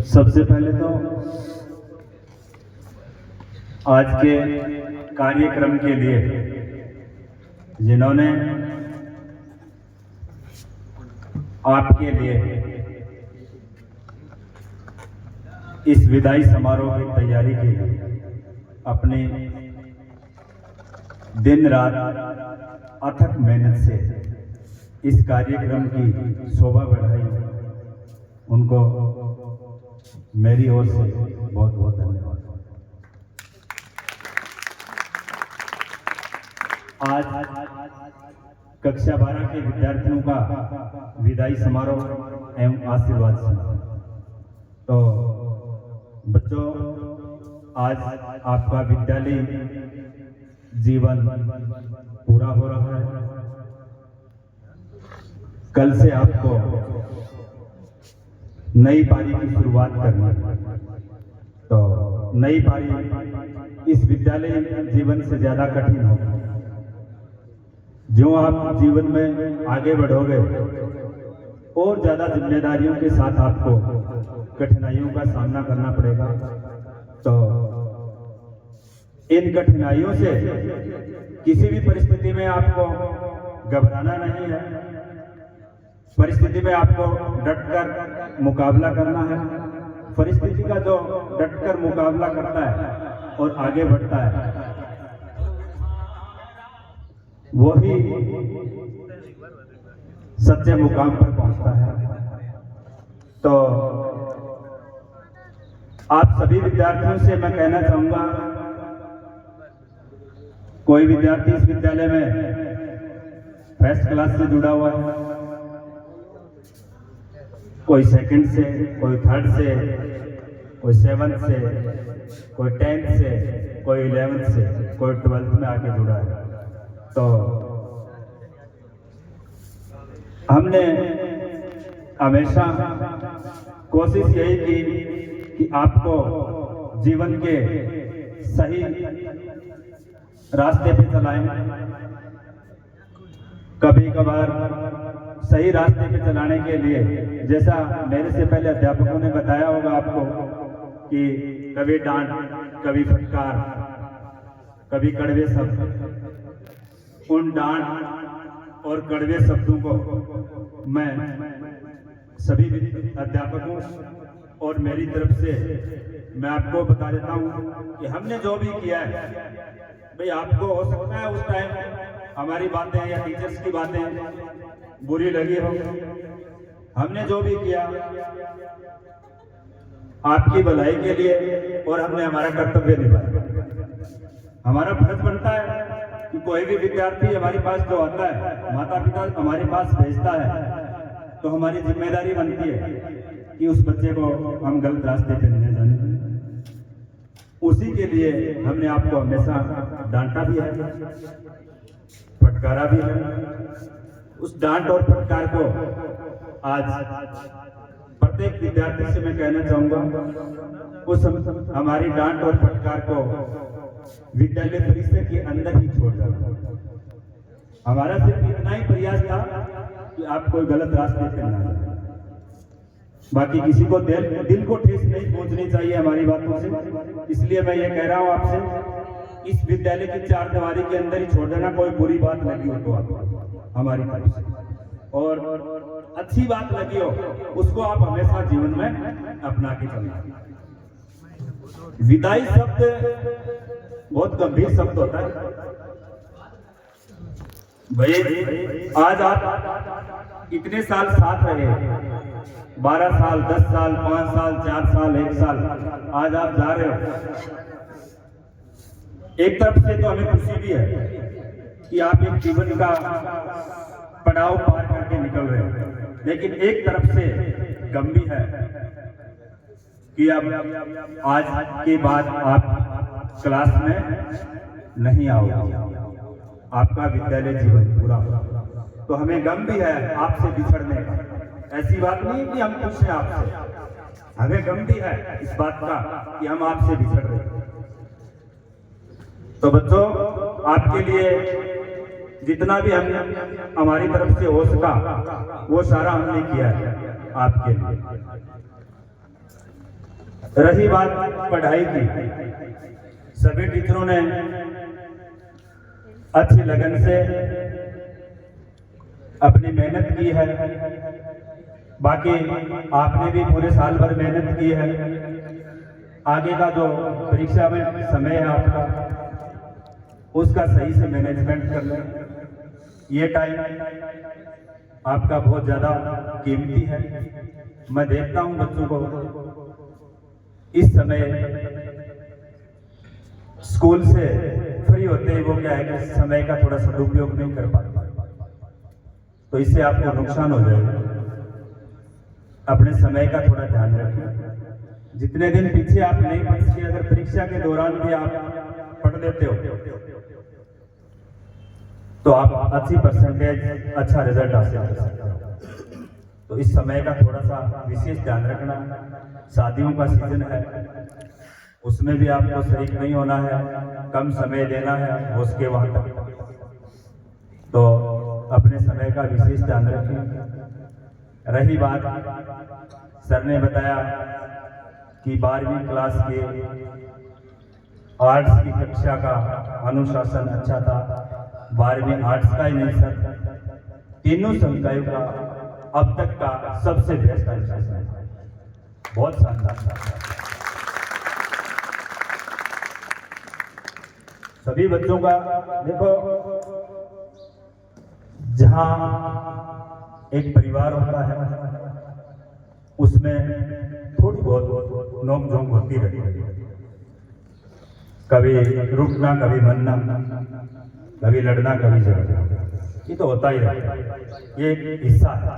सबसे पहले तो आज के कार्यक्रम के लिए जिन्होंने आपके लिए इस विदाई समारोह की तैयारी के लिए अपने दिन रात अथक मेहनत से इस कार्यक्रम की शोभा बढ़ाई, उनको मेरी ओर से बहुत बहुत धन्यवाद। आज कक्षा 12 के विद्यार्थियों का विदाई समारोह एवं आशीर्वाद समारोह। तो बच्चों, आज आपका विद्यालय जीवन पूरा हो रहा है। कल से आपको नई पारी की शुरुआत करनी है। तो नई पारी इस विद्यालय जीवन से ज्यादा कठिन होगी। जो आप जीवन में आगे बढ़ोगे और ज्यादा जिम्मेदारियों के साथ आपको कठिनाइयों का सामना करना पड़ेगा। तो इन कठिनाइयों से किसी भी परिस्थिति में आपको घबराना नहीं है। परिस्थिति में आपको डटकर मुकाबला करना है। परिस्थिति का जो डटकर मुकाबला करता है और आगे बढ़ता है, वही सच्चे मुकाम पर पहुंचता है। तो आप सभी विद्यार्थियों से मैं कहना चाहूंगा, कोई विद्यार्थी इस विद्यालय में फर्स्ट क्लास से जुड़ा हुआ है, कोई सेकंड से, कोई थर्ड से, कोई 7th से, कोई 10th से, कोई 11th से, कोई 12th में आके जुड़ा है। तो हमने हमेशा कोशिश यही की कि आपको जीवन के सही रास्ते पे चलाएं। कभी कभार सही रास्ते पे चलाने के लिए, जैसा मेरे से पहले अध्यापकों ने बताया होगा आपको कि कभी डांट, कभी फटकार, कभी कड़वे शब्द। उन डांट और कड़वे शब्दों को मैं सभी अध्यापकों और मेरी तरफ से मैं आपको बता देता हूँ कि हमने जो भी किया है, भाई आपको हो सकता है उस टाइम हमारी बातें या टीचर्स की बातें बुरी लगी हो। हमने जो भी किया आपकी भलाई के लिए और हमने हमारा कर्तव्य निभाया। हमारा फर्ज बनता है कि कोई भी विद्यार्थी हमारे पास जो आता है, माता पिता हमारे पास भेजता है, तो हमारी जिम्मेदारी बनती है कि उस बच्चे को हम गलत रास्ते पे नहीं जाने दें। उसी के लिए हमने आपको हमेशा डांटा भी है, फटकारा भी है। उस डांट और फटकार को आज प्रत्येक विद्यार्थी से मैं कहना चाहूंगा, उस हमारी डांट और फटकार को विद्यालय परिसर के अंदर ही छोड़ दो। हमारा सिर्फ इतना ही प्रयास था कि आप कोई गलत रास्ते पे ना जाए। बाकी किसी को दिल को ठेस नहीं पहुंचनी चाहिए हमारी बातों से। इसलिए मैं ये कह रहा हूँ आपसे, इस विद्यालय की 4 दीवारी के अंदर ही छोड़ देना। कोई बुरी बात लगी हो तो आपको हमारी तरफ से, और अच्छी बात लगी हो उसको आप हमेशा जीवन में अपना के चलना। विदाई शब्द बहुत गंभीर शब्द होता है भाई। आज आप इतने साल साथ रहे, 12 साल, 10 साल, 5 साल, 4 साल, 1 साल, आज आप जा रहे हो। एक तरफ से तो हमें खुशी भी है कि आप एक जीवन का पड़ाव पार करके निकल रहे हो, लेकिन एक तरफ से गम भी है कि अब आज के बाद आप क्लास में नहीं आओगे, आपका विद्यालय जीवन पूरा होगा। तो हमें गम भी है आपसे बिछड़ने का। ऐसी बात नहीं कि हम खुश हैं आपसे, हमें गम भी है इस बात का कि हम आपसे बिछड़ रहे हैं। तो बच्चों, आपके लिए जितना भी हम हमारी तरफ से हो सका वो सारा हमने किया है आपके लिए। रही बात पढ़ाई की, सभी टीचरों ने अच्छी लगन से अपनी मेहनत की है। बाकी आपने भी पूरे साल भर मेहनत की है। आगे का जो परीक्षा में समय है आपका, उसका सही से मैनेजमेंट कर लें। ये टाइम आपका बहुत ज़्यादा कीमती है। मैं देखता हूँ बच्चों को इस समय स्कूल से फ्री होते ही वो क्या है कि समय का थोड़ा सदुपयोग नहीं कर पाते, तो इससे आपको नुकसान हो जाएगा। अपने समय का थोड़ा ध्यान रखें। जितने दिन पीछे आप नहीं पढ़ सके, अगर परीक्षा के दौरान भी आप पढ़ लेते हो तो आप 80% अच्छा रिजल्ट हासिल कर सकते हो। तो इस समय का थोड़ा सा विशेष ध्यान रखना। शादियों का सीजन है, उसमें भी आपको शरीक नहीं होना है, कम समय देना है हो सके वहां तक। तो अपने समय का विशेष ध्यान रखें। रही बात, सर ने बताया कि 12वीं क्लास के आर्ट्स की कक्षा का अनुशासन अच्छा था। 12वीं आर्ट्स का ही नहीं सर, तीनों संकायों का अब तक का सबसे बेस्ट अनुशासन है। बहुत शानदार था। सभी बच्चों का देखो, जहां एक परिवार होता है उसमें थोड़ी बहुत नोक झोंक होती रहती है। कभी रुकना, कभी मनना, कभी लड़ना, कभी झगड़ना, ये तो होता ही रहता है, ये एक हिस्सा है।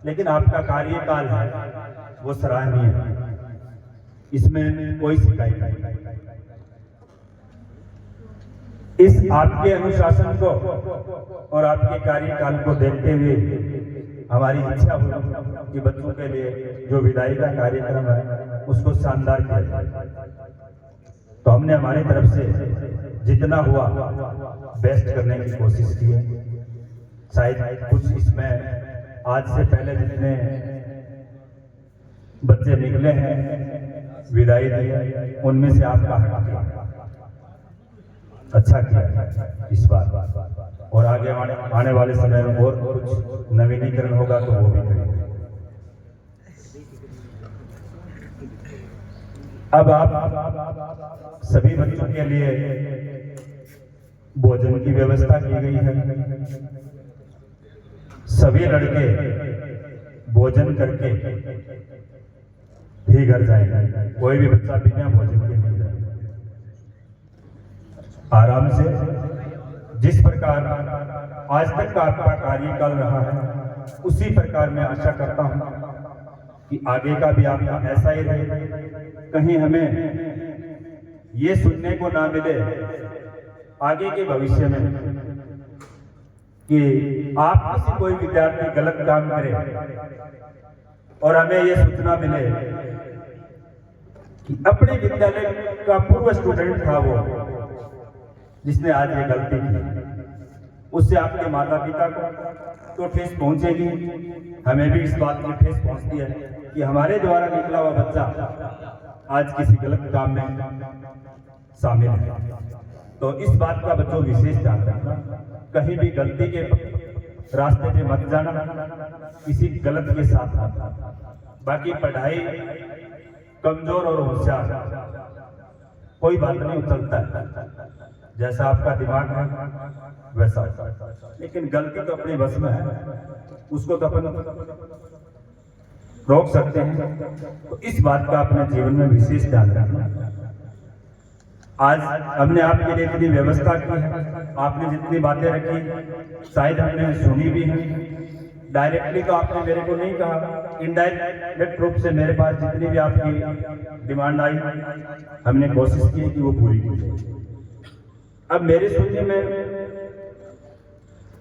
लेकिन आपका कार्यकाल है वो सराहनीय है, इसमें कोई शिकायत नहीं। इस आपके अनुशासन को और आपके कार्यकाल को देखते हुए हमारी इच्छा हुई कि बच्चों के लिए जो विदाई का कार्यक्रम है उसको शानदार किया जाए। तो हमने हमारी तरफ से जितना हुआ बेस्ट करने की कोशिश की है। शायद कुछ इसमें आज से पहले जितने बच्चे निकले हैं विदाई दी, उनमें से आपका हक किया, अच्छा किया इस बार। और आगे आने वाले समय में और कुछ नवीनीकरण होगा तो वो भी करेंगे। अब आप सभी बच्चों के लिए भोजन की व्यवस्था की गई है। सभी लड़के भोजन करके ही घर जाएंगे, कोई भी बच्चा बिना भोजन के नहीं जाएगा। आराम से, जिस प्रकार आज तक का आपका कार्यकाल रहा है उसी प्रकार मैं आशा करता हूं कि आगे का भी आपका ऐसा ही रहे। कहीं हमें ये सुनने को ना मिले आगे के भविष्य में कि आप किसी कोई विद्यार्थी गलत काम करे और हमें ये सूचना मिले कि अपने विद्यालय का पूर्व स्टूडेंट था वो जिसने आज ये गलती की। उससे आपके माता पिता को तो ठेस पहुंचेगी, हमें भी इस बात की ठेस पहुंचती है कि हमारे द्वारा निकला हुआ बच्चा आज किसी गलत काम में शामिल है। तो इस बात का बच्चों विशेष ध्यान रखना, कहीं भी गलती के रास्ते पे मत जाना, किसी गलत के साथ मत। बाकी पढ़ाई कमजोर और होशियार कोई बात नहीं, उतरता है, जैसा आपका दिमाग है वैसा, लेकिन गलती तो अपने बस में है, उसको तो अपन रोक सकते हैं। तो इस बात का अपने जीवन में विशेष ध्यान रखना। आज हमने आपके लिए इतनी व्यवस्था की है, आपने जितनी बातें रखी शायद हमने सुनी भी है। डायरेक्टली तो आपने मेरे को नहीं कहा, इनडायरेक्ट रूप से मेरे पास जितनी भी आपकी डिमांड आई हमने कोशिश की कि वो पूरी की। अब मेरे सुनने में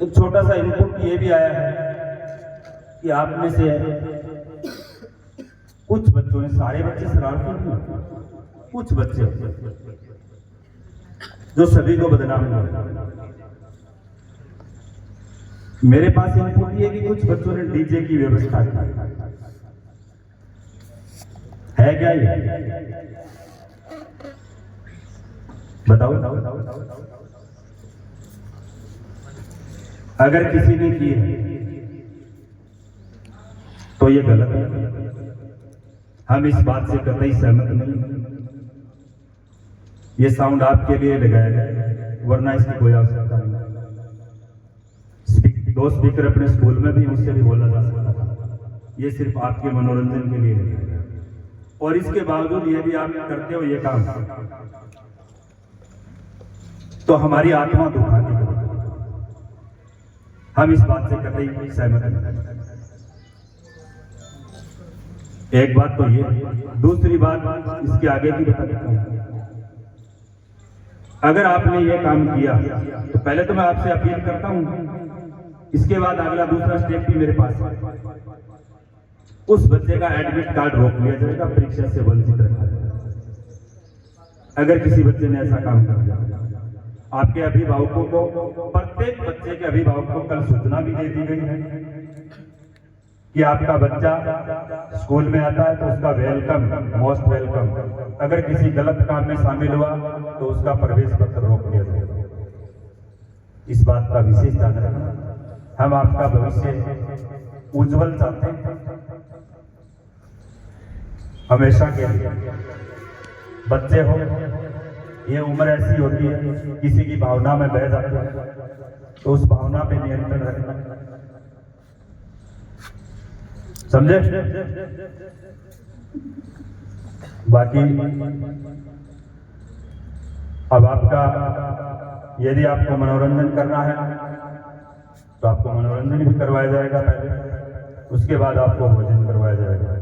एक छोटा सा इनपुट ये भी आया है कि आप में से कुछ बच्चों ने, सारे बच्चे शरारती नहीं, कुछ बच्चे जो सभी को बदनाम करते। मेरे पास इनपुट ये कि कुछ बच्चों ने डीजे की व्यवस्था की है क्या ये? बताओ। अगर किसी ने की है तो ये गलत है। हम इस बात से कतई सहमत नहीं। ये साउंड आपके लिए लगाया गया, वरना इसकी कोई आवश्यकता नहीं। दो स्पीकर अपने स्कूल में भी उससे भी बोला जा सकता था। ये सिर्फ आपके मनोरंजन के लिए लगाया गया। और इसके बावजूद यदि आप करते हो ये काम तो हमारी आत्मा दुखाती है। हम इस बात से कतई सहमत नहीं। एक बात तो ये, दूसरी बात इसके आगे की बता देता हूं। अगर आपने ये काम किया तो पहले तो मैं आपसे अपील करता हूं, इसके बाद अगला दूसरा स्टेप भी मेरे पास है। उस बच्चे का एडमिट कार्ड रोक लिया जाएगा, परीक्षा से वंचित रखा जाएगा। अगर किसी बच्चे ने ऐसा काम कर दिया, आपके अभिभावकों को, प्रत्येक बच्चे के अभिभावक को कल सूचना भी दे दी गई है कि आपका बच्चा स्कूल में आता है तो उसका वेलकम, मोस्ट वेलकम। अगर किसी गलत काम में शामिल हुआ तो उसका प्रवेश पत्र रोक दिया जाएगा। इस बात का विशेष ध्यान रखना। हम आपका भविष्य उज्जवल चाहते हैं, हमेशा के लिए। बच्चे हो, ये उम्र ऐसी होती है किसी की भावना में बह जाते हैं, तो उस भावना पे नियंत्रण रखना, समझे? बाकी अब आपका, यदि आपको मनोरंजन करना है तो आपको मनोरंजन भी करवाया जाएगा पहले, उसके बाद आपको भोजन करवाया जाएगा।